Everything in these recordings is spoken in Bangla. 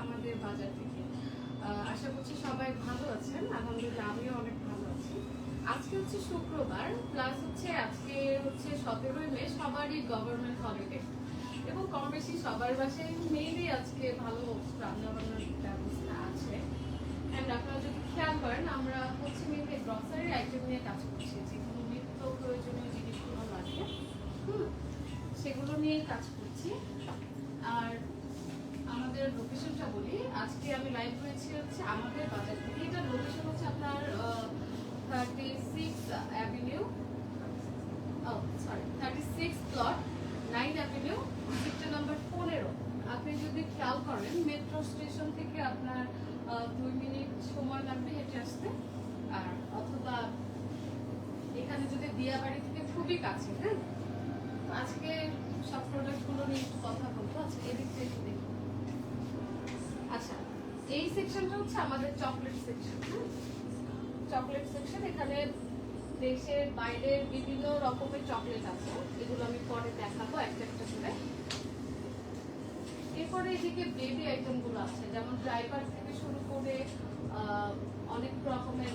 আমাদের বাজার থেকে। আশা করছি সবাই ভালো আছেন। আলহামদুলিল্লাহ আমিও অনেক ভালো আছি। আজকে হচ্ছে শুক্রবার, প্লাস হচ্ছে আজকে হচ্ছে 17 মে, সবারই গভর্নমেন্ট হলিডে এবং কম বেশি সবার বাসায় মেয়েরই আজকে ভালো রান্না বান্নার ব্যবস্থা আছে। অ্যান্ড আপনারা যদি খেয়াল করেন, আমরা হচ্ছে মেয়েদের গ্রসারি আইটেম নিয়ে কাজ করছি, যেগুলো নিত্য প্রয়োজনীয় জিনিসগুলো লাগে সেগুলো নিয়ে কাজ করছি। আর আমাদের লোকেশনটা বলি, আজকে আমি লাইভ হয়েছি হচ্ছে আমাদের বাজার থেকে। এটার লোকেশন হচ্ছে আপনার 36 avenue, 36 plot 9 avenue, sector number 15। আপনি যদি খেয়াল করেন, মেট্রো স্টেশন থেকে আপনার 2 মিনিট সময় লাগবে হেঁটে আসতে। আর অথবা এখানে যদি দিয়াবাড়ি থেকে খুবই কাছে। হ্যাঁ, আজকে সব প্রোডাক্টগুলো নিয়ে একটু কথা বলবো। আচ্ছা, এদিক থেকে একটু দেখুন। আচ্ছা, এই সেকশনটা হচ্ছে আমাদের চকলেট সেকশন। হ্যাঁ, চকলেট সেকশন। এখানে দেশের বাইরের বিভিন্ন রকমের চকলেট আছে, এগুলো আমি পরে দেখাবো একটা একটা করে। এরপরে এদিকে বেবি আইটেম গুলো আছে, যেমন ড্রাইভার থেকে শুরু করে অনেক রকমের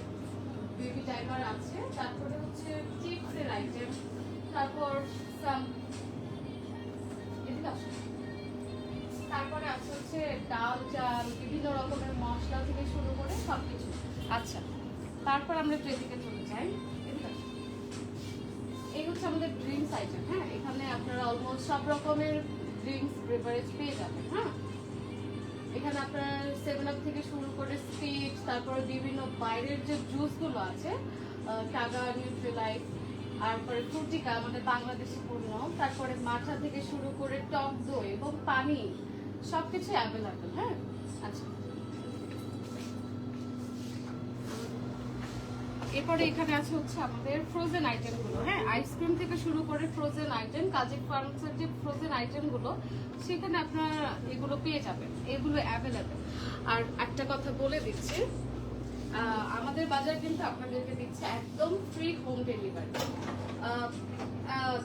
বেবি ডাইপার আছে। তারপরে হচ্ছে চিপসের আইটেম, তারপর তারপরে আছে হচ্ছে ডাল চাল, বিভিন্ন রকমের মশলা থেকে শুরু করে সবকিছু। আচ্ছা, তারপর আমরা এদিকে চলে যাই। এই হচ্ছে আমাদের ড্রিঙ্কস আইটেম। হ্যাঁ, এখানে আপনারা অলমোস্ট সব রকমের ড্রিঙ্কস বেভারেজ পেয়ে যাবেন। হ্যাঁ, এখানে আপনার 7 আপ থেকে শুরু করে স্পিচ, তারপরে বিভিন্ন বাইরের যে জুসগুলো আছে, টাগা, নিউট্রিলাইফ, তারপরে ফ্রুটিকা আমাদের বাংলাদেশি পণ্য, তারপরে মাঠা থেকে শুরু করে টক দই এবং পানি, সবকিছু অ্যাভেলেবেল। হ্যাঁ, আচ্ছা, এরপরে এখানে আছে হচ্ছে আমাদের ফ্রোজেন আইটেম গুলো। হ্যাঁ, আইসক্রিম থেকে শুরু করে ফ্রোজেন আইটেম, কাজের ফার্মসের যে ফ্রোজেন আইটেম গুলো, সেখানে আপনারা এগুলো পেয়ে যাবেন, এগুলো অ্যাভেলেবেল। আর একটা কথা বলে দিচ্ছি, আমাদের বাজার কিন্তু আপনাদেরকে দিচ্ছে একদম ফ্রি হোম ডেলিভারি।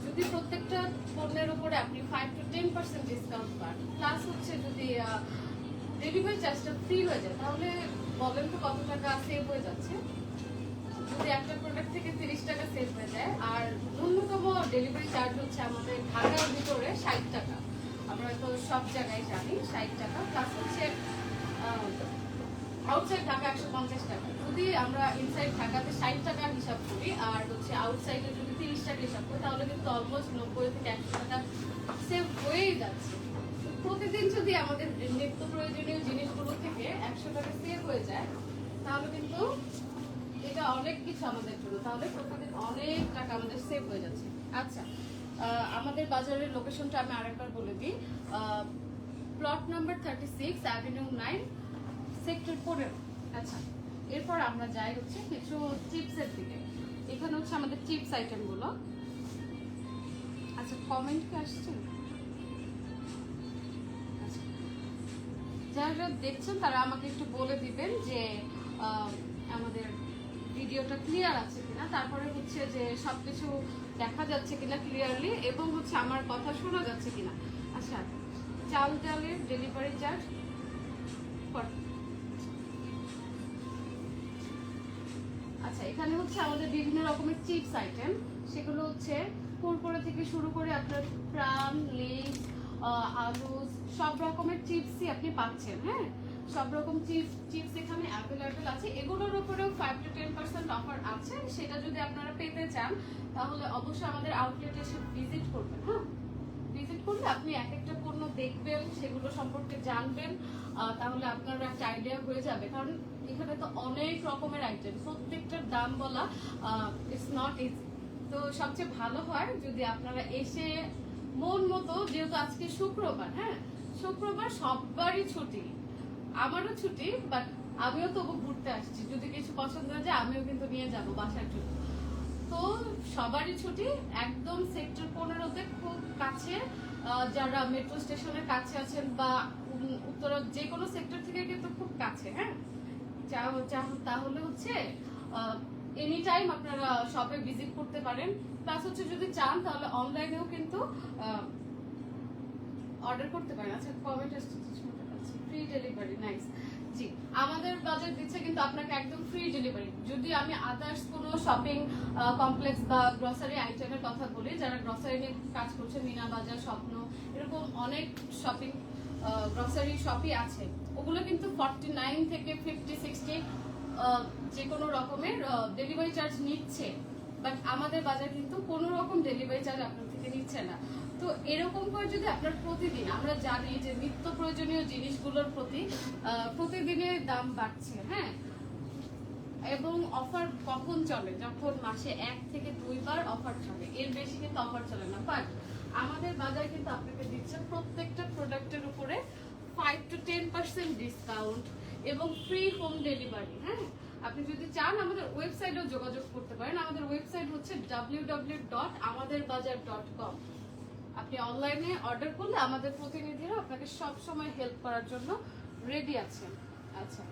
যদি প্রত্যেকটা পণ্যের উপরে আপনি 5 to 10% ডিসকাউন্ট পান, প্লাস হচ্ছে যদি ডেলিভারি চার্জটা ফ্রি হয়ে যায়, তাহলে বলেন তো কত টাকা সেভ হয়ে যাচ্ছে। যদি একটা প্রোডাক্ট থেকে 30 টাকা সেভ হয়ে যায়, আর ন্যূনতম ডেলিভারি চার্জ হচ্ছে আমাদের ঢাকার ভিতরে 60 টাকা। আমরা তো সব জায়গায় জানি 60 টাকা, প্লাস হচ্ছে আউটসাইড ঢাকা 150 টাকা। যদি আমরা ইনসাইড ঢাকাতে 60 টাকা হিসাব করি, আর হচ্ছে আউটসাইডে যদি 30 টাকা হিসাব করি, তাহলে কিন্তু অলমোস্ট 90 থেকে 100 টাকা সেভ হয়েই যাচ্ছে। প্রতিদিন যদি আমাদের নিত্য প্রয়োজনীয় জিনিসগুলো থেকে 100 টাকা সেভ হয়ে যায়, তাহলে কিন্তু এটা অনেক কিছু আমাদের জন্য, তাহলে প্রতিদিন অনেক টাকা আমাদের সেভ হয়ে যাচ্ছে। আচ্ছা, আমাদের বাজারের লোকেশনটা আমি আরেকবার বলে দিই। Plot number 36 avenue 9 sector 15। আচ্ছা, এরপর আমরা যাই হচ্ছে কিছু চিপসের দিকে। এখানে হচ্ছে আমাদের চিপস আইটেম গুলো। আচ্ছা, কমেন্ট কি আসছে? আচ্ছা, যারা দেখছেন তারা আমাকে একটু বলে দিবেন যে আমাদের ভিডিওটা ক্লিয়ার আছে কিনা, তারপরে হচ্ছে যে সবকিছু দেখা যাচ্ছে কিনা ক্লিয়ারলি, এবং হচ্ছে আমার কথা শোনা যাচ্ছে কিনা। আচ্ছা, চাল ডালের ডেলিভারি চার্জ। আচ্ছা, এখানে হচ্ছে আমাদের বিভিন্ন রকমের চিপস আইটেম, সেগুলো হচ্ছে কুরকুরে থেকে শুরু করে আপনার প্রাণ, লেস, আলু, সব রকমের চিপসই আপনি পাচ্ছেন। হ্যাঁ, সব রকম চিপস এখানে অ্যাভেলেবেল আছে। এগুলোর উপরেও 5 to 10% অফার আছে। সেটা যদি আপনারা পেতে চান, তাহলে অবশ্যই আমাদের আউটলেটে এসে ভিজিট করবেন। হ্যাঁ, ভিজিট করলে আপনি এক একটা পণ্য দেখবেন, সেগুলো সম্পর্কে জানবেন, তাহলে আপনার একটা আইডিয়া হয়ে যাবে। কারণ এখানে তো অনেক রকমের আইটেম, প্রত্যেকটার দাম বলা ইটস নট ইজি। তো সবচেয়ে ভালো হয় যদি আপনারা এসে মন মতো, যেহেতু আজকে শুক্রবার, হ্যাঁ, শুক্রবার সবারই ছুটি, আমারও ছুটি, বাট আমিও তবু ঘুরতে আসছি। যদি কিছু পছন্দ হয়ে যায়, আমিও কিন্তু নিয়ে যাব বাসার জন্য। তো সবারই ছুটি, একদম সেক্টর 15তে খুব কাছে। যারা মেট্রো স্টেশনের কাছে আছেন বা উত্তরা যে কোনো সেক্টর থেকে কিন্তু খুব কাছে। হ্যাঁ, তাহলে হচ্ছে এনি টাইম আপনারা শপে ভিজিট করতে পারেন। প্লাস হচ্ছে যদি চান তাহলে অনলাইনেও কিন্তু অর্ডার করতে পারেন। আচ্ছা, কমেন্ট আসছে ফ্রি ডেলিভারি, নাইস। জি, আমাদের বাজার দিচ্ছে কিন্তু আপনাকে একদম ফ্রি ডেলিভারি। যদি আমি আদার্স কোনো শপিং কমপ্লেক্স বা গ্রসারি আইটেমের কথা বলি, যারা গ্রসারি নিয়ে কাজ করছে, মিনা বাজার, স্বপ্ন, এরকম অনেক শপিং গ্রসারি শপই আছে, ওগুলো কিন্তু 49 থেকে 50-60 যে কোনো রকমের ডেলিভারি চার্জ নিচ্ছে। বাট আমাদের বাজার কিন্তু কোনো রকম ডেলিভারি চার্জ আপনার থেকে নিচ্ছে না। তো এরকম করে যদি আপনার প্রতিদিন, আমরা জানি যে নিত্য প্রয়োজনীয় জিনিসগুলোর প্রতি প্রতিদিনের দাম বাড়ছে, হ্যাঁ, এবং অফার কখন চলে, যখন মাসে 1 থেকে 2 বার অফার চলে, এর বেশি কিন্তু অফার চলে না। বাট আমাদের বাজার কিন্তু আপনাকে দিচ্ছে প্রত্যেকটা প্রোডাক্টের উপরে 5 to 10% ডিসকাউন্ট এবং ফ্রি হোম ডেলিভারি। হ্যাঁ, আপনি যদি চান আমাদের ওয়েবসাইটেও যোগাযোগ করতে পারেন। আমাদের ওয়েবসাইট হচ্ছে www.amaderbazar.com। আপনি অনলাইনে অর্ডার করলে আমাদের প্রতিনিধিরা আপনাকে সব সময় হেল্প করার জন্য রেডি আছেন। আচ্ছা,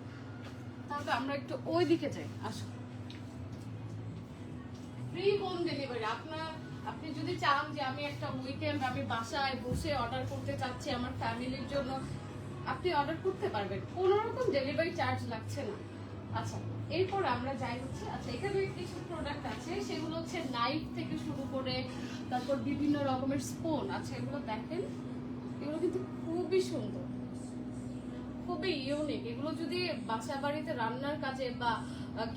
তাহলে আমরা একটু ওই দিকে যাই, আসুন। ফ্রি হোম ডেলিভারি, আপনি যদি চান যে আমি একটা উইকেন্ড আমি বাসায় বসে অর্ডার করতে চাচ্ছি আমার ফ্যামিলির জন্য, আপনি অর্ডার করতে পারবেন, কোনো রকম ডেলিভারি চার্জ লাগছে না। আচ্ছা, এরপর আমরা যাই হচ্ছে, আচ্ছা এখানে কিছু প্রোডাক্ট আছে, সেগুলো হচ্ছে নাইফ থেকে শুরু করে তারপর বিভিন্ন রকমের স্পুন। আচ্ছা, এগুলো দেখেন, এগুলো কিন্তু খুবই সুন্দর, খুবই ইউনিক। এগুলো যদি বাসা বাড়িতে রান্নার কাজে বা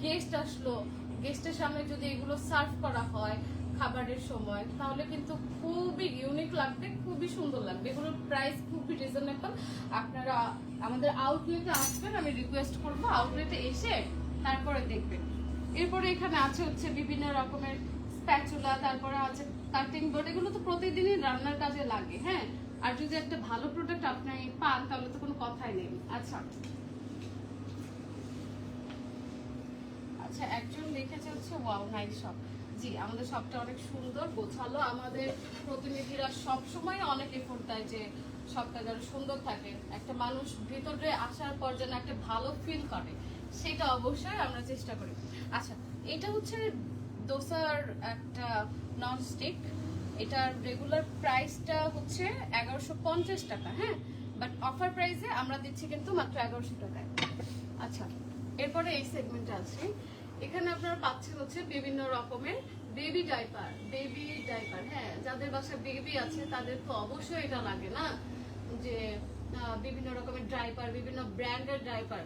গেস্ট আসলো, গেস্টের সামনে যদি এগুলো সার্ভ করা হয় খাবারের সময়, তাহলে কিন্তু খুবই ইউনিক লাগবে, খুবই সুন্দর লাগবে। এগুলোর প্রাইস খুবই রিজনেবল। আপনারা আমাদের আউটলেটে আসবেন, আমি রিকোয়েস্ট করবো আউটলেটে এসে তারপরে দেখবেন। এরপরে এখানে আছে হচ্ছে বিভিন্ন রকমের স্প্যাচুলা, তারপরে আছে কাটিং বোর্ড। এগুলো তো প্রতিদিনই রান্নার কাজে লাগে, হ্যাঁ, আর যদি একটা ভালো প্রোডাক্ট আপনি পান তাহলে তো কোনো কথাই নেই। আচ্ছা আচ্ছা, একজন লিখেছে হচ্ছে ওয়াও নাইস শপ। জি, আমাদের শপটা অনেক সুন্দর গোছালো। আমাদের প্রতিনিধিরা সব সময় অনেক এফোর্ট দেয় যে শপটা যেন সুন্দর থাকে, একটা মানুষ ভিতরে আসার পর যেন একটা ভালো ফিল করে, সেটা অবশ্যই আমরা চেষ্টা করি। আচ্ছা, এটা হচ্ছে দোসার একটা নন স্টিক, এটার রেগুলার প্রাইসটা হচ্ছে 1150 টাকা, হ্যাঁ, বাট অফার প্রাইসে আমরা দিচ্ছি কিন্তু মাত্র 1100 টাকায়। আচ্ছা, এরপরে এই সেগমেন্টে আছে, এখানে আপনারা পাচ্ছেন হচ্ছে বিভিন্ন রকমের বেবি ডাইপার। হ্যাঁ, যাদের বাসায় বেবি আছে তাদের তো অবশ্যই এটা লাগে না, যে বিভিন্ন রকমের ডাইপার, বিভিন্ন ব্র্যান্ডের ডাইপার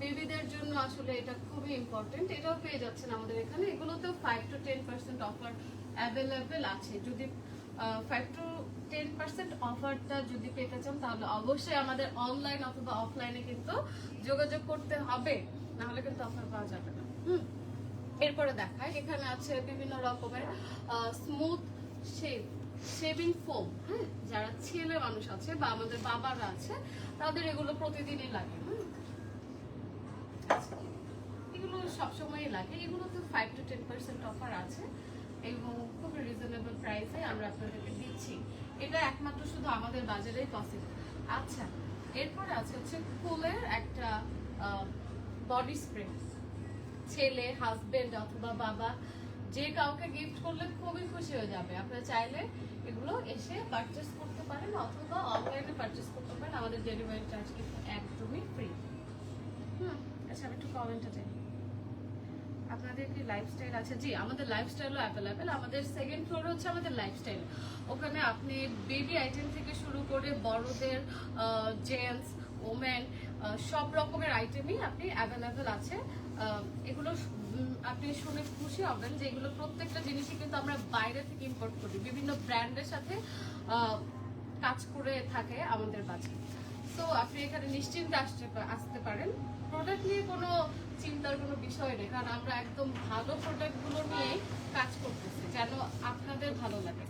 বেবিদের জন্য আসলে এটা খুবই ইম্পর্টেন্ট। এটাও পেয়ে যাচ্ছেন আমাদের এখানে। এগুলোতেও 5 to 10% অফার অ্যাভেলেবেল আছে। যদি 5 to 10% অফারটা যদি পেতে চান তাহলে অবশ্যই আমাদের অনলাইন অথবা অফলাইনে কিন্তু যোগাযোগ করতে হবে, নাহলে কিন্তু অফার পাওয়া যাবে না। এরপরে দেখায়, এখানে আছে বিভিন্ন রকমের স্মুথ শেভিং ফোম। হ্যাঁ, যারা ছেলে মানুষ আছে বা আমাদের বাবারা আছে তাদের এগুলো প্রতিদিনই লাগে। এগুলো সবসময়ই লাগে। এগুলো তো 5 to 10% অফার আছে এবং খুবই রিজনেবল প্রাইসে আমরা আপনাদেরকে দিচ্ছি। এটা একমাত্র শুধু আমাদের বাজারেই পসিবল। আচ্ছা, এরপরে আছে হচ্ছে কুলের একটা বডি স্প্রে। ছেলে, হাজবেন্ড অথবা বাবা যে কাউকে গিফট করলে খুবই খুশি হয়ে যাবে। আপনারা চাইলে এগুলো এসে পারচেস করতে পারেন অথবা অনলাইনে পারচেস করতে পারেন। আমাদের ডেলিভারি চার্জ কিন্তু একদমই ফ্রি। আচ্ছা, আমি একটু কমেন্টে যাই। আপনাদের কি লাইফস্টাইল আছে? জি, আমাদের লাইফস্টাইলও অ্যাভেলেবেল। আমাদের সেকেন্ড ফ্লোরে হচ্ছে আমাদের লাইফস্টাইল। ওখানে আপনি বেবি আইটেম থেকে শুরু করে বড়দের, জেন্টস, ওমেন, সব রকমের আইটেমই আপনি অ্যাভেলেবেল আছে। এগুলো আপনি শুনে খুশি হবেন যে এগুলো প্রত্যেকটা জিনিসই কিন্তু আমরা বাইরে থেকে ইম্পোর্ট করি, বিভিন্ন ব্র্যান্ডের সাথে কাজ করে থাকে আমাদের বাজার। তো আপনি এখানে নিশ্চিন্তে আসতে পারেন। প্রোডাক্ট নিয়ে কোনো চিন্তার কোনো বিষয় নেই, কারণ আমরা একদম ভালো প্রোডাক্টগুলো নিয়ে কাজ করতেছি যেন আপনাদের ভালো লাগে।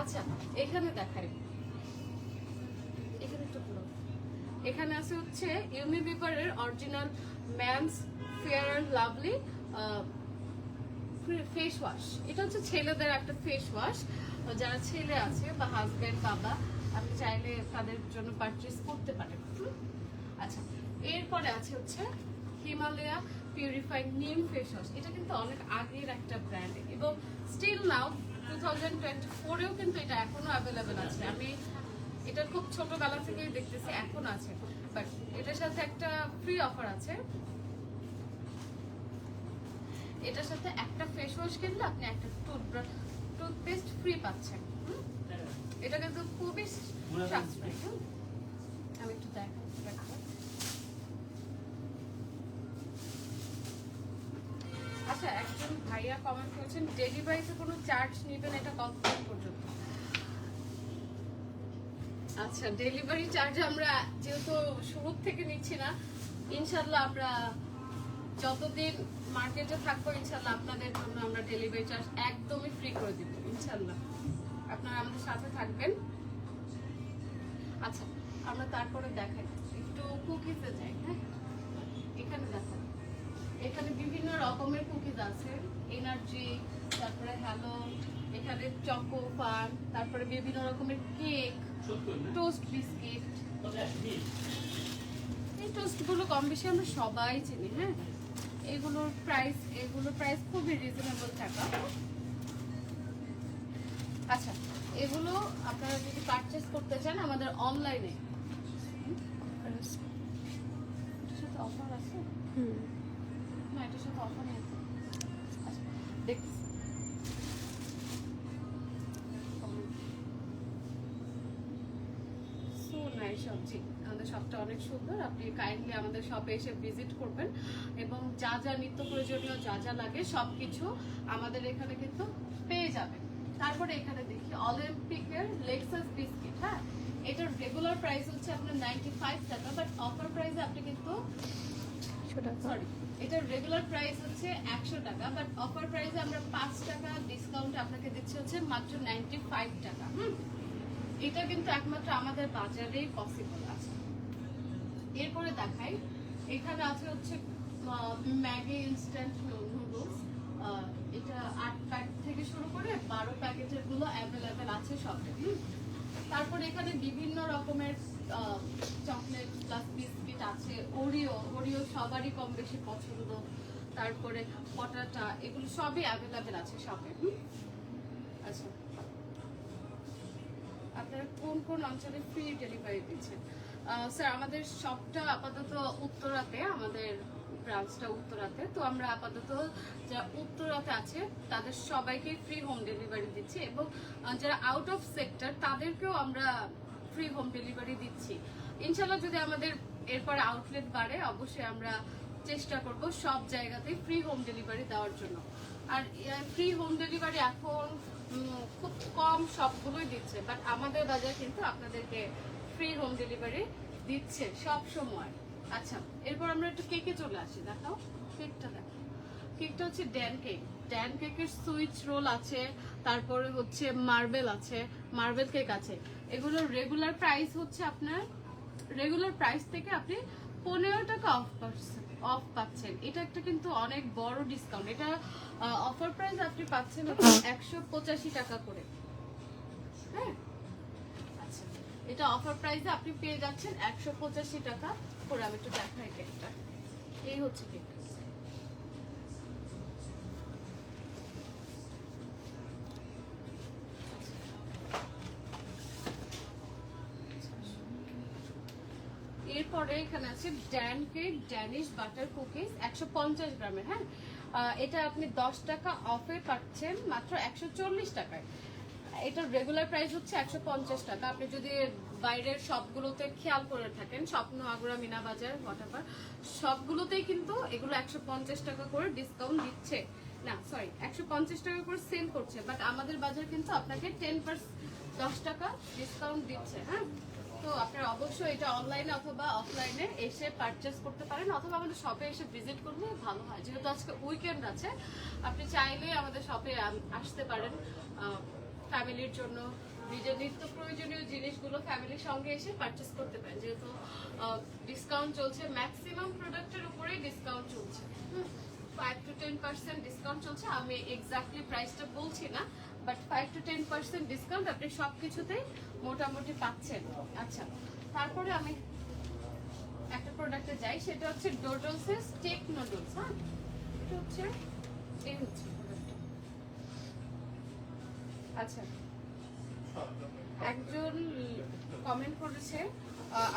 আচ্ছা, এখানে দেখাই, এখানে একটু পুরো, এখানে আছে হচ্ছে ইউনিলিভারের original men's fair and lovely face wash. এটা হচ্ছে ছেলেদের একটা ফেস ওয়াশ। যারা ছেলে আছে বা হাজবেন্ড, বাবা, আপনি চাইলে তাদের জন্য পারচেস করতে পারেন। আচ্ছা, এরপরে আছে হচ্ছে হিমালয়া পিউরিফাইড নিম ফেস ওয়াশ। এটা কিন্তু অনেক আগের একটা ব্র্যান্ড এবং স্টিল নাও 2024-এও কিন্তু এটা এখনো অ্যাভেলেবেল আছে। আমি এটা খুব ছোটবেলা থেকেই দেখতেছি, এখন আছে। বাট এটার সাথে একটা ফ্রি অফার আছে। এটার সাথে একটা ফেস ওয়াশ কিনলে আপনি একটা টুথপেস্ট ফ্রি পাচ্ছেন। এটা কিন্তু খুবই সাশ্রয়ী। আমি একটু দেখাই। আচ্ছা, একজন ভাইয়া কমেন্ট করেছেন ডেলিভারিতে কোনো চার্জ নেবেন এটা কতদিন পর্যন্ত? আচ্ছা, ডেলিভারি চার্জ আমরা যেহেতু শুরু থেকে নিচ্ছি না, ইনশাল্লাহ আমরা যতদিন মার্কেটে থাকবো ইনশাল্লাহ আপনাদের জন্য আমরা ডেলিভারি চার্জ একদমই ফ্রি করে দিব ইনশাল্লাহ। আপনারা আমাদের সাথে থাকবেন। আচ্ছা, আমরা তারপরে দেখাই একটু কুকিজে যাই। হ্যাঁ, এখানে দেখো, এখানে বিভিন্ন রকমের কুকিজ আছে, এনার্জি, তারপরে হ্যালো, এখানে চকো পান, তারপরে বিভিন্ন রকমের কেক, টোস্ট বিস্কিট। এই টোস্টগুলো কম বেশি আমরা সবাই চিনি। হ্যাঁ, এগুলোর প্রাইস খুবই রিজনেবল টাকা। আচ্ছা, এগুলো আপনারা যদি পারচেজ করতে চান আমাদের অনলাইনে, এটার সাথে অফার আছে? না, এটার সাথে অফার নেই। আচ্ছা, দেখছি সবজি আমাদের শপটা অনেক সুন্দর। আপনি কাইন্ডলি আমাদের শপে এসে ভিজিট করবেন এবং যা যা নিত্য প্রয়োজনীয় যা যা লাগে সবকিছু আমাদের এখানে কিন্তু পেয়ে যাবেন। তারপরে এখানে দেখি অলিম্পিকের লেক্সাস বিস্কিট। হ্যাঁ, এটার রেগুলার প্রাইস হচ্ছে আপনার 95 টাকা, বাট অফার প্রাইসে আপনি কিন্তু সরি, এটার রেগুলার প্রাইস হচ্ছে 100 টাকা, বাট অফার প্রাইসে আমরা 5 টাকা ডিসকাউন্ট আপনাকে দিচ্ছি হচ্ছে মাত্র 95 টাকা। এটা কিন্তু একমাত্র আমাদের বাজারেই পসিবল আছে। এরপরে দেখাই, এখানে আছে হচ্ছে ম্যাগি ইনস্ট্যান্ট নুডলস। এটা 8 প্যাক থেকে শুরু করে 12 প্যাকেটের গুলো অ্যাভেলেবেল আছে শপে। তারপরে এখানে বিভিন্ন রকমের চকলেট প্লাস বিস্কিট আছে, ওরিও সবারই কম বেশি পছন্দ, তারপরে পটাটা, এগুলো সবই অ্যাভেলেবেল আছে শপে। আচ্ছা, আপনারা কোন কোন অঞ্চলে ফ্রি ডেলিভারি দিচ্ছেন? স্যার, আমাদের শপটা আপাতত উত্তরাতে, আমাদের ব্রাঞ্চটা উত্তরাতে। তো আমরা আপাতত যারা উত্তরাতে আছে তাদের সবাইকে ফ্রি হোম ডেলিভারি দিচ্ছি এবং যারা আউট অফ সেক্টর তাদেরকেও আমরা ফ্রি হোম ডেলিভারি দিচ্ছি। ইনশাল্লাহ যদি আমাদের এরপরে আউটলেট বাড়ে অবশ্যই আমরা চেষ্টা করব সব জায়গাতেই ফ্রি হোম ডেলিভারি দেওয়ার জন্য। আর ফ্রি হোম ডেলিভারি এখন খুব কম সবগুলোই দিচ্ছে, বাট আমাদের বাজার কিন্তু আপনাদেরকে ফ্রি হোম ডেলিভারি দিচ্ছে সব সময়। আচ্ছা, এরপর আমরা একটু কেকে চলে আসি। দেখাও কেকটা, দেখো কেকটা হচ্ছে ড্যান কেকের সুইচ রোল আছে, তারপরে হচ্ছে মার্বেল আছে, মার্বেল কেক আছে। এগুলোর রেগুলার প্রাইস হচ্ছে আপনার, রেগুলার প্রাইস থেকে আপনি 15 টাকা অফ পাচ্ছেন। এটা একটা কিন্তু অনেক বড় ডিসকাউন্ট। এটা অফার প্রাইস আপনি পাচ্ছেন 185 টাকা করে। হ্যাঁ, আচ্ছা, এটা অফার প্রাইসে আপনি পেয়ে যাচ্ছেন 185 টাকা করে। আমি একটু দেখাই কেকটা, এই হচ্ছে কেক। এরপরে এখানে আছে Dan cake Danish butter cookies 150 গ্রামের। হ্যাঁ, এটা আপনি 10 টাকা অফে পাচ্ছেন মাত্র 140 টাকায়। এটার রেগুলার প্রাইস হচ্ছে 150 টাকা। আপনি যদি বাইরের সবগুলোতে খেয়াল করে থাকেন, স্বপ্ন, আগুরা, মিনা বাজার, হোয়াটএভার সবগুলোতেই কিন্তু এগুলো 150 টাকা করে ডিসকাউন্ট দিচ্ছে। না সরি, 150 টাকা করে সেল করছে, বাট আমাদের বাজার কিন্তু আপনাকে 10 টাকা ডিসকাউন্ট দিচ্ছে। হ্যাঁ, তো আপনারা অবশ্যই এটা অনলাইনে অথবা অফলাইনে এসে পারচেজ করতে পারেন, অথবা আমাদের শপে এসে ভিজিট করলে ভালো হয়। যেহেতু আজকে উইকেন্ড আছে, আপনি চাইলে আমাদের শপে আসতে পারেন ফ্যামিলির জন্য নিজের নিত্য প্রয়োজনীয় জিনিসগুলো ফ্যামিলির সঙ্গে এসে পারচেজ করতে পারেন। যেহেতু ডিসকাউন্ট চলছে, ম্যাক্সিমাম প্রোডাক্টের উপরেই ডিসকাউন্ট চলছে, 5 to 10% ডিসকাউন্ট চলছে। আমি এক্স্যাক্টলি প্রাইসটা বলছি না, বাট 5 to 10% ডিসকাউন্ট আপনি সব কিছুতেই মোটামুটি পাচ্ছেন। আচ্ছা, তারপরে আমি একটা প্রোডাক্টে যাই, সেটা হচ্ছে ডোডলসের স্টেক নুডলস। হ্যাঁ, এটা হচ্ছে এই হচ্ছে প্রোডাক্টটা। আচ্ছা, একজন কমেন্ট করেছে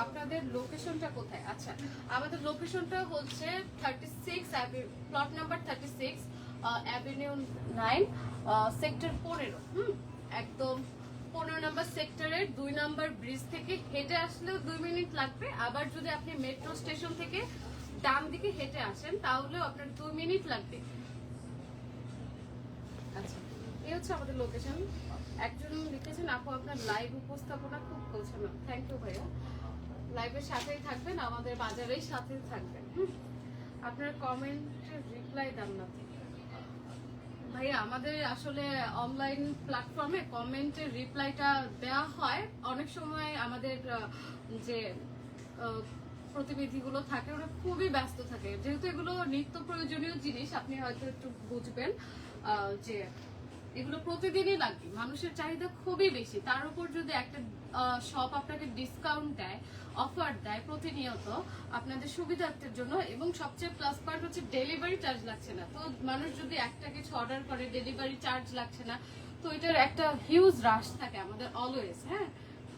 আপনাদের লোকেশনটা কোথায়? আচ্ছা, আমাদের লোকেশনটা হচ্ছে 36 প্লট নাম্বার 36 অ্যাভিনিউ 9 সেক্টর 15। একদম 15 নম্বর সেক্টরের 2 নম্বর ব্রিজ থেকে হেঁটে আসলেও 2 মিনিট লাগবে। আবার যদি আপনি মেট্রো স্টেশন থেকে ডান দিকে হেঁটে আসেন তাহলেও আপনার 2 মিনিট লাগবে। আচ্ছা, এই হচ্ছে আমাদের লোকেশন। একজন লিখেছেন আপু আপনার লাইভ উপস্থাপনা খুব গোছানো। থ্যাংক ইউ ভাইয়া। লাইভের সাথেই থাকবেন, আমাদের বাজারের সাথেই থাকবেন। আপনার কমেন্টের রিপ্লাই দেন না ভাইয়া। আমাদের আসলে অনলাইন প্ল্যাটফর্মে কমেন্টের রিপ্লাইটা দেওয়া হয়, অনেক সময় আমাদের যে প্রতিনিধিগুলো থাকে ওরা খুবই ব্যস্ত থাকে, যেহেতু এগুলো নিত্য প্রয়োজনীয় জিনিস। আপনি হয়তো একটু বুঝবেন যে এগুলো প্রতিদিনই লাগবে, মানুষের চাহিদা খুবই বেশি। তার উপর যদি একটা শপ আপনাকে ডিসকাউন্ট দেয়, অফার দেয় প্রতিনিয়ত আপনাদের সুবিধার্থের জন্য, এবং সবচেয়ে প্লাস পয়েন্ট হচ্ছে ডেলিভারি চার্জ লাগছে না। তো মানুষ যদি একটা কিছু অর্ডার করে ডেলিভারি চার্জ লাগছে না, তো এটার একটা হিউজ রাশ থাকে আমাদের অলওয়েজ। হ্যাঁ,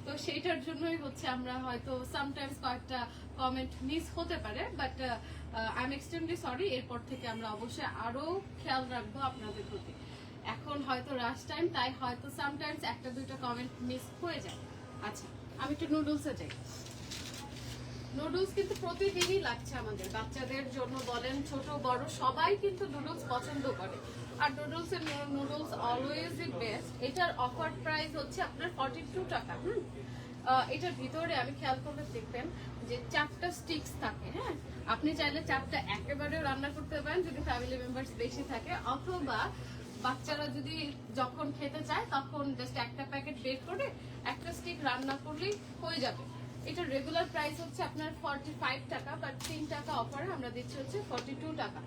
তো সেইটার জন্যই হচ্ছে আমরা হয়তো সামটাইমস কয়েকটা কমেন্ট মিস হতে পারে, but I am extremely sorry. এরপর থেকে আমরা অবশ্যই আরো খেয়াল রাখবো আপনাদের প্রতি। এখন হয়তো রাশ টাইম, তাই হয়তো সামটাইমস একটা দুইটা কমেন্ট মিস হয়ে যায়। আচ্ছা, আমি একটু নুডলসে যাই। নুডলস কিন্তু প্রতিদিনই লাগছে আমাদের, বাচ্চাদের জন্য বলেন ছোট বড় সবাই কিন্তু নুডলস পছন্দ করে। আর নুডলস অলওয়েজ দি বেস্ট। এটার অফার প্রাইস হচ্ছে আপনার 42 টাকা। এটার ভিতরে আমি খেয়াল করলে দেখবেন যে 4টা স্টিক্স থাকে। হ্যাঁ, আপনি চাইলে 4টা একেবারেও রান্না করতে পারেন যদি ফ্যামিলি মেম্বার্স বেশি থাকে, অথবা বাচ্চারা যদি যখন খেতে চায় তখন জাস্ট একটা প্যাকেট বের করে একটা স্টিক রান্না করলেই হয়ে যাবে। এটার রেগুলার প্রাইস হচ্ছে আপনার 45 টাকা, বাট 3 টাকা অফারে আমরা দিচ্ছি হচ্ছে 42 টাকা।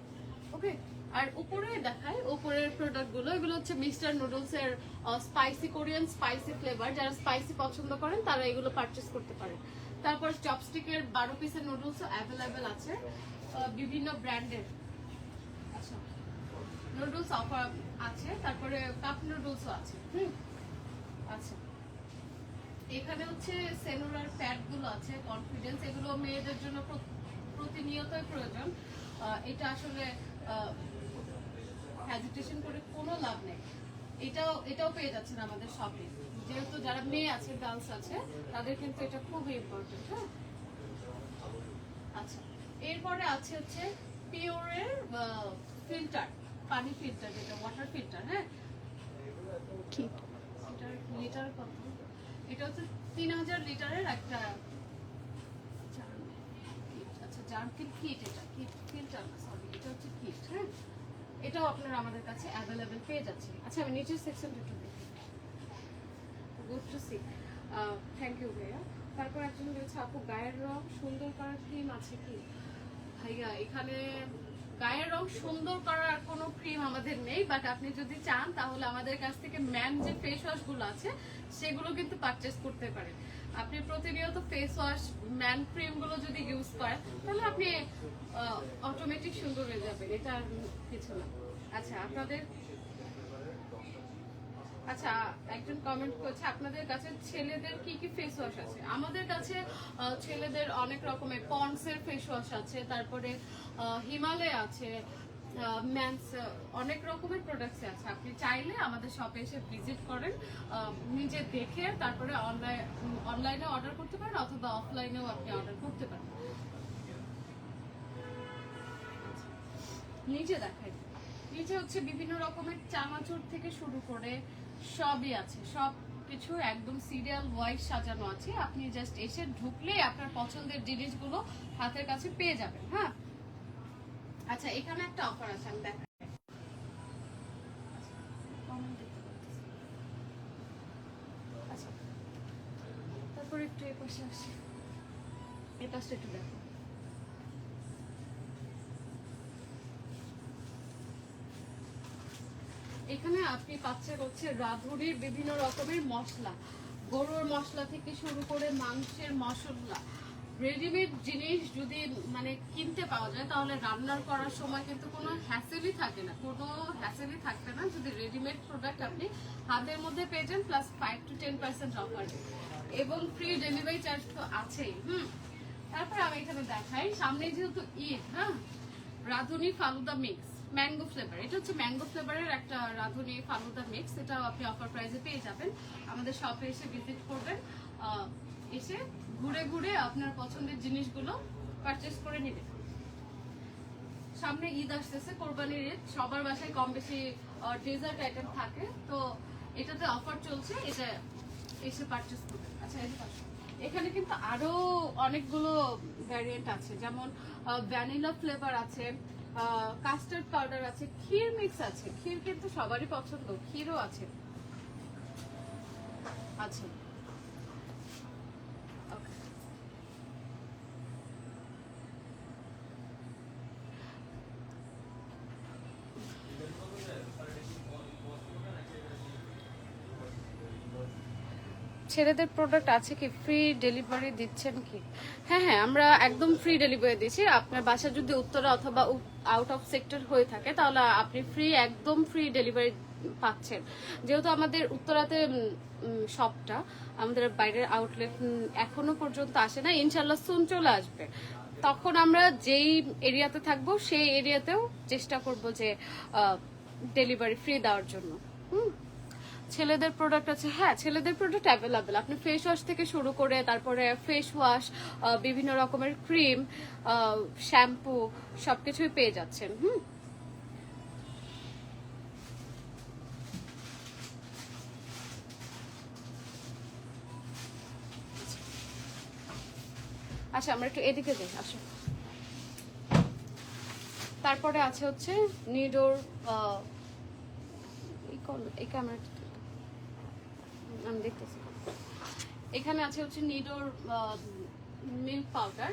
ওকে, আর উপরে দেখায় উপরের প্রোডাক্টগুলো, এগুলো হচ্ছে মিস্টার নুডলস এর স্পাইসি কোরিয়ান স্পাইসি ফ্লেভার। যারা স্পাইসি পছন্দ করেন তারা এগুলো পারচেস করতে পারেন। তারপর চপস্টিকের 12 পিসের নুডলসও অ্যাভেলেবেল আছে বিভিন্ন ব্র্যান্ডের। আচ্ছা, নুডলস অফার আছে, তারপরে কাপ নুডলসও আছে। আচ্ছা, এখানে হচ্ছে সেলুলার প্যাড গুলো আছে, কনফিডেন্স, এগুলো মেয়েদের জন্য প্রতিনিয়তই প্রয়োজন। এটা আসলে হেজিটেশন করে কোনো লাভ নেই। এটাও পেয়ে যাচ্ছেন আমাদের শপে, যেহেতু যারা মেয়ে আছে গার্লস আছে তাদের কিন্তু এটা খুবই ইম্পর্টেন্ট। হ্যাঁ, আচ্ছা, এরপরে আছে হচ্ছে পিওরের ফিল্টার, পানি ফিল্টার, যেটা ওয়াটার ফিল্টার। হ্যাঁ, এটার লিটার কত? এটা হচ্ছে 3000 লিটারের একটা জার্কিন কিট। এটা কিট ফিল্টার না, সরি, এটা হচ্ছে কিট। হ্যাঁ, এটাও আপনারা আমাদের কাছে অ্যাভেলেবেল পেয়ে যাচ্ছেন। আচ্ছা, আমি নিচের সেকশনটা একটু দেখি। Good to see, thank you ভাইয়া। তারপর একজন বলছে আপু গায়ের রং সুন্দর করার ক্রিম আছে কি? ভাইয়া, এখানে গায়ের রং সুন্দর করার কোনো ক্রিম আমাদের নেই, বাট আপনি যদি চান তাহলে আমাদের কাছ থেকে ম্যান যে ফেস ওয়াশ গুলো আছে সেগুলো কিন্তু পারচেস করতে পারেন। আপনি প্রতিনিয়ত ফেস ওয়াশ ম্যান ক্রিম গুলো যদি ইউজ করেন তাহলে আপনি অটোমেটিক সুন্দর হয়ে যাবেন, এটা আর কিছু না। আচ্ছা, একজন কমেন্ট করেছে আপনাদের কাছে ছেলেদের কি কি ফেস ওয়াশ আছে? আমাদের কাছে ছেলেদের অনেক রকমের পন্ডস এর ফেস ওয়াশ আছে, তারপরে হিমালয় আছে, ম্যান্স, অনেক রকমের প্রোডাক্টস আছে। আপনি চাইলে আমাদের শপে এসে ভিজিট করেন, নিজে দেখে তারপরে অনলাইনে অর্ডার করতে পারেন, অথবা অফলাইনেও আপনি অর্ডার করতে পারেন। নিচে দেখাই, নিচে হচ্ছে বিভিন্ন রকমের চানাচুর থেকে শুরু করে সবই আছে, সব কিছু একদম সিরিয়াল ওয়াইজ সাজানো আছে। আপনি জাস্ট এসে ঢুকলেই আপনার পছন্দের জিনিসগুলো হাতের কাছে পেয়ে যাবেন। হ্যাঁ, আচ্ছা, এখানে একটা অফার আছে, আমি দেখাই। আচ্ছা, তারপর একটু এই পাশে আসি, এই পাশটা একটু দেখো। এখানে আপনি পাচ্ছেন হচ্ছে রাঁধুনির বিভিন্ন রকমের মশলা, গরুর মশলা থেকে শুরু করে মাংসের মশলা, রেডিমেড জিনিস যদি মানে কিনতে পাওয়া যায় তাহলে রান্নার করার সময় কিন্তু কোনো হ্যাসেলই থাকে না, কোনো হ্যাসেলই থাকবে না যদি রেডিমেড প্রোডাক্ট আপনি হাতের মধ্যে পেয়ে যান, প্লাস 5 to 10% অফার এবং ফ্রি ডেলিভারি চার্জ তো আছেই। তারপর আমি এখানে দেখাই, সামনে যেহেতু ঈদ, হ্যাঁ, রাঁধুনি ফালুদা মিক্স ম্যাঙ্গো ফ্লেভার, এটা হচ্ছে ম্যাঙ্গো ফ্লেভারের একটা রাঁধুনি ফালুদা মিক্স, এটাও আপনি অফার প্রাইসে পেয়ে যাবেন। আমাদের শপে এসে ভিজিট করবেন, এসে ঘুরে ঘুরে আপনার পছন্দের জিনিসগুলো পারচেস করে নেবেন। সামনে ঈদ আসতেছে, কোরবানির ঈদ, সবার বাসায় কম বেশি ডেজার্ট আইটেম থাকে, তো এটাতে অফার চলছে, এটা এসে পারচেস করবেন। আচ্ছা, এখানে কিন্তু আরো অনেকগুলো ভ্যারিয়েন্ট আছে, যেমন ভ্যানিলা ফ্লেভার আছে, কাস্টার্ড পাউডার আছে, ক্ষীর মিক্স আছে, ক্ষীর কিন্তু সবারই পছন্দ, ক্ষীরও আছে। আচ্ছা, ছেলেদের প্রোডাক্ট আছে কি, ফ্রি ডেলিভারি দিচ্ছেন কি? হ্যাঁ হ্যাঁ, আমরা একদম ফ্রি ডেলিভারি দিচ্ছি। আপনার বাসা যদি উত্তরা অথবা আউট অফ সেক্টর হয়ে থাকে তাহলে আপনি একদম ফ্রি ডেলিভারি পাচ্ছেন। যেহেতু আমাদের উত্তরাতে শপটা, আমাদের বাইরের আউটলেট এখনো পর্যন্ত আসে না, ইনশাল্লাহ সুন চলে আসবে। তখন আমরা যেই এরিয়াতে থাকবো সেই এরিয়াতেও চেষ্টা করব যে ডেলিভারি ফ্রি দেওয়ার জন্য। ছেলেদের প্রোডাক্ট আছে, হ্যাঁ ছেলেদের প্রোডাক্ট অ্যাভেলেবেল। আপনি ফেস ওয়াশ থেকে শুরু করে তারপরে ফেস ওয়াশ, বিভিন্ন রকমের ক্রিম, শ্যাম্পু সবকিছুই পেয়ে যাচ্ছেন। আচ্ছা, আমরা একটু এদিকে যাই, আসো। তারপরে আছে হচ্ছে নিডোর, এই ক্যামেরা আমি দেখতেছি, এখানে আছে হচ্ছে নিডোর মিল্ক পাউডার,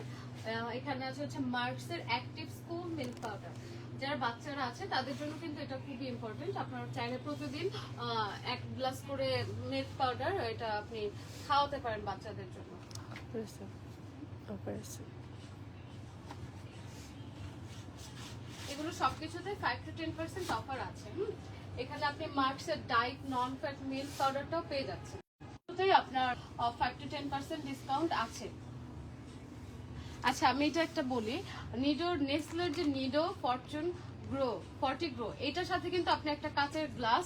এখানে আছে হচ্ছে মার্কসের অ্যাক্টিভ স্কুল মিল্ক পাউডার। যারা বাচ্চারা আছে তাদের জন্য কিন্তু এটা খুবই ইম্পর্টেন্ট। আপনারা চাইলে প্রতিদিন 1 গ্লাস করে মিল্ক পাউডার এটা আপনি খাওয়াতে পারেন বাচ্চাদের জন্য। এগুলো সবকিছুতে 5 to 10% অফার আছে। এখানে আপনি মার্কসের ডাইট নন ফ্যাট মিল্ক পাউডারটাও পেয়ে যাচ্ছেন, আপনার 5 to 10% ডিসকাউন্ট আছে। আচ্ছা, আমি এটা একটা বলি, নিডোর নেসলের যে নিডো ফরচুন গ্রো 40 গ্রো, এটার সাথে কিন্তু আপনি একটা কাচের গ্লাস,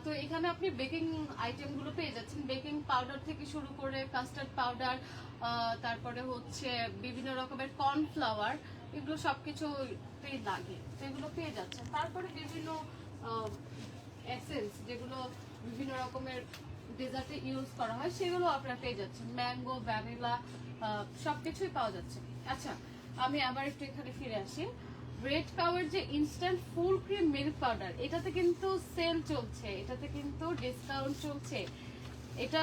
তো এখানে আপনি বেকিং আইটেম গুলো পেয়ে যাচ্ছেন, বেকিং পাউডার থেকে শুরু করে কাস্টার্ড পাউডার, তারপরে হচ্ছে বিভিন্ন রকমের কর্নফ্লাওয়ার, এগুলো সবকিছু লাগে, তো এগুলো পেয়ে যাচ্ছেন। তারপরে বিভিন্ন এসেন্স যেগুলো বিভিন্ন রকমের ডেজার্টে ইউজ করা হয় সেগুলো আপনারা পেয়ে যাচ্ছেন, ম্যাঙ্গো, ভ্যানিলা সবকিছুই পাওয়া যাচ্ছে। আচ্ছা, আমি আবার একটু এখানে ফিরে আসি। রেড কাউয়ের যে instant full cream milk powder, এটাতে কিন্তু সেল চলছে, এটাতে কিন্তু ডিসকাউন্ট চলছে। এটা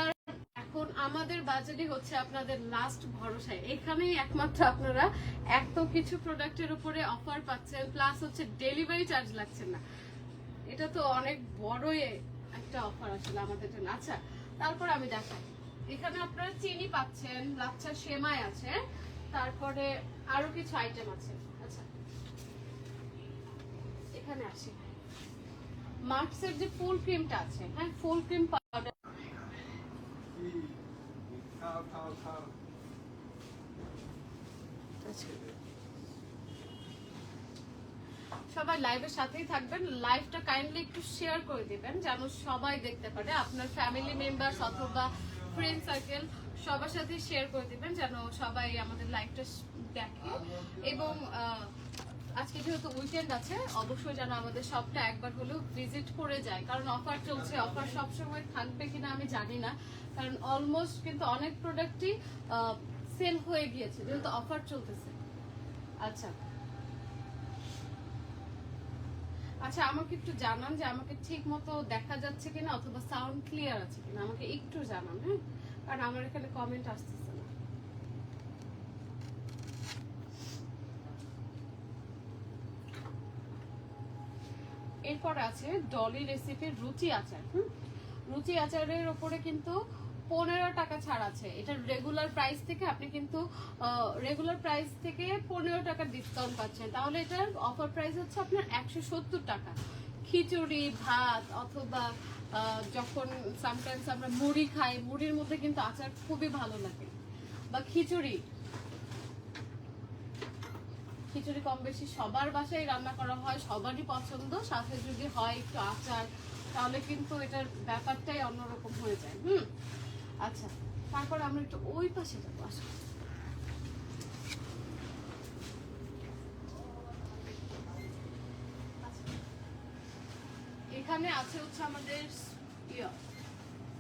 এখন আমাদের বাজারে হচ্ছে আপনাদের লাস্ট ভরসা, এখানেই একমাত্র আপনারা এত কিছু প্রোডাক্টের উপরে অফার পাচ্ছেন, প্লাস হচ্ছে ডেলিভারি চার্জ লাগছে না। এটা তো অনেক বড়ই একটা অফার আসলে আমাদের জন্য। আচ্ছা, তারপর আমি দেখাই, এখানে আপনারা চিনি পাচ্ছেন, লাচ্ছা সেমাই আছে, তারপরে আরো কিছু আইটেম আছে। আচ্ছা, এখানে আসি, মার্কসের যে ফুল ক্রিমটা আছে, হ্যাঁ ফুল ক্রিম পাউডার, সবাই লাইভের সাথেই থাকবেন, লাইভটা কাইন্ডলি একটু শেয়ার করে দিবেন যেন সবাই দেখতে পারে, আপনার ফ্যামিলি মেম্বার্স অথবা ফ্রেন্ড সার্কেল সবার সাথে শেয়ার করে দিবেন যেন সবাই আমাদের লাইভটা দেখে। এবং আজকে যেহেতু উইকেন্ড আছে, অবশ্যই যেন আমাদের শপটা একবার হলেও ভিজিট করে যায়, কারণ অফার চলছে। অফার সবসময় থাকবে কিনা আমি জানি না, কারণ অলমোস্ট কিন্তু অনেক প্রোডাক্টই সেল হয়ে গিয়েছে যেহেতু অফার চলতেছে। আচ্ছা আচ্ছা, আমাকে একটু জানান যে আমাকে ঠিক মতো দেখা যাচ্ছে কিনা অথবা সাউন্ড ক্লিয়ার আছে কিনা, আমাকে একটু জানান, হ্যাঁ, কারণ আমার এখানে কমেন্ট আসতেছে না। এরপর আছে ডলি রেসিপির রুচি আচার। রুচি আচারের উপরে কিন্তু টাকা ছাড় আছে। এটার রেগুলার প্রাইস থেকে আপনি কিন্তু রেগুলার প্রাইস থেকে 15 টাকা ডিসকাউন্ট পাচ্ছেন। তাহলে এটার অফার প্রাইস হচ্ছে আপনার 170 টাকা। খিচুড়ি ভাত অথবা যখন সামটাইমস আমরা মুড়ি খাই, মুড়ির মধ্যে কিন্তু আচার খুবই ভালো লাগে, বা খিচুড়ি কম বেশি সবার বাসায় রান্না করা হয়, সবারই পছন্দ। সাথে যদি হয় একটু আচার, তাহলে কিন্তু এটার ব্যাপারটাই অন্যরকম হয়ে যায়। আচ্ছা, তারপর আমরা একটু ওই পাশে যাবো। আসো, এখানে আছে হচ্ছে আমাদের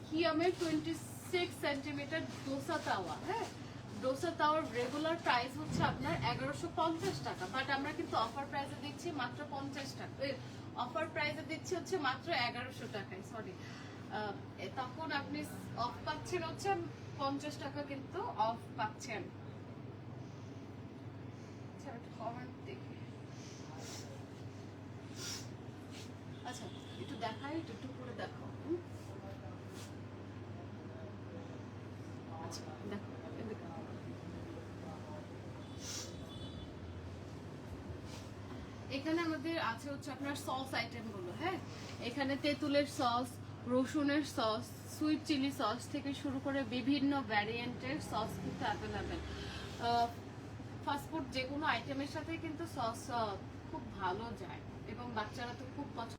কিয়ামের 26 সেন্টিমিটার ডোসা তাওয়া। হ্যাঁ, ডোসা তাওয়ার রেগুলার প্রাইস হচ্ছে আপনার 1150 টাকা, বাট আমরা কিন্তু অফার প্রাইসে দিচ্ছি মাত্র 50 টাকা। অফার প্রাইসে দিচ্ছি হচ্ছে মাত্র 1100 টাকায়, সরি। তখন আপনি অফ পাচ্ছেন হচ্ছে 50 টাকা, কিন্তু অফ পাচ্ছেন। আচ্ছা, একটা কমেন্ট দেখি। আচ্ছা, একটু দেখাই, একটু করে দেখো। আচ্ছা, দেখো এখানে আমাদের আছে হচ্ছে আপনার সস আইটেম গুলো। হ্যাঁ, এখানে তেঁতুলের সস, রসুনের সস, সুইট চিলি সস থেকে শুরু করে বিভিন্ন ভ্যারিয়েন্টের সস কিন্তু অ্যাভেলেবেল। ফাস্টফুড যে কোনো আইটেমের সাথে কিন্তু সস খুব ভালো যায়, এবং বাচ্চারা তো খুব পছন্দ।